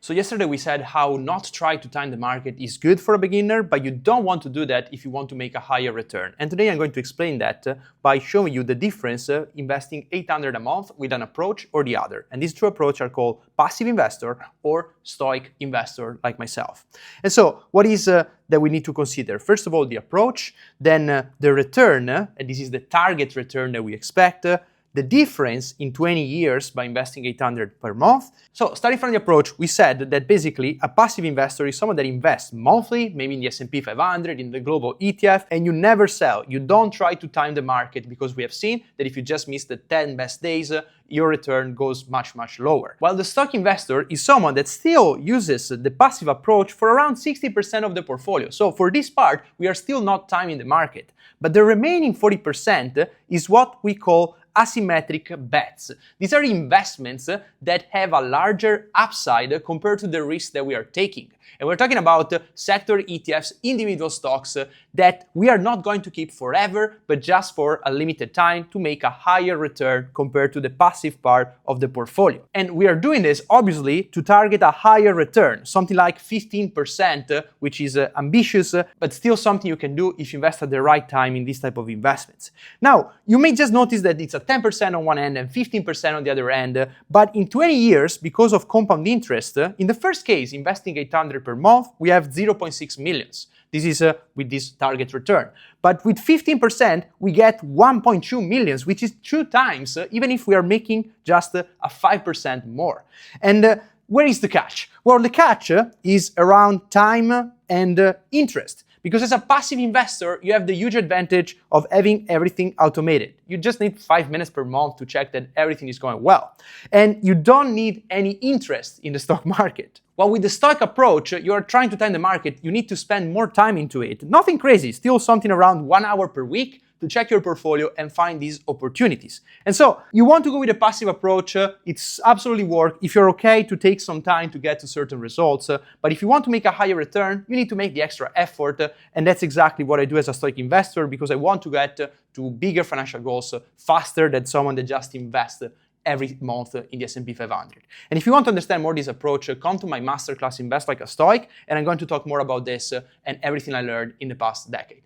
So yesterday we said how not try to time the market is good for a beginner, but you don't want to do that if you want to make a higher return. And today I'm going to explain that by showing you the difference investing 800 a month with an approach or the other. And these two approaches are called passive investor or stoic investor like myself. And so what is that we need to consider? First of all, the approach, then the return, and this is the target return that we expect, the difference in 20 years by investing 800 per month. So starting from the approach, we said that basically a passive investor is someone that invests monthly, maybe in the S&P 500, in the global ETF, and you never sell. You don't try to time the market because we have seen that if you just miss the 10 best days, your return goes much, much lower. While the stock investor is someone that still uses the passive approach for around 60% of the portfolio. So for this part, we are still not timing the market. But the remaining 40% is what we call asymmetric bets. These are investments that have a larger upside compared to the risk that we are taking. And we're talking about sector ETFs, individual stocks that we are not going to keep forever, but just for a limited time to make a higher return compared to the passive part of the portfolio. And we are doing this obviously to target a higher return, something like 15%, which is ambitious, but still something you can do if you invest at the right time in this type of investments. Now, you may just notice that it's a 10% on one end and 15% on the other end, but in 20 years, because of compound interest, in the first case, investing 800 per month, we have 0.6 millions. This is with this target return. But with 15%, we get 1.2 millions, which is 2 times, even if we are making just a 5% more. And where is the catch? Well, the catch is around time and interest. Because as a passive investor, you have the huge advantage of having everything automated. You just need 5 minutes per month to check that everything is going well. And you don't need any interest in the stock market. While with the stoic approach, you are trying to time the market, you need to spend more time into it. Nothing crazy, still something around 1 hour per week to check your portfolio and find these opportunities. And so you want to go with a passive approach, it's absolutely work if you're okay to take some time to get to certain results. But if you want to make a higher return, you need to make the extra effort. And that's exactly what I do as a stoic investor because I want to get to bigger financial goals faster than someone that just invests every month in the S&P 500. And if you want to understand more this approach, come to my masterclass Invest Like a Stoic, and I'm going to talk more about this and everything I learned in the past decade.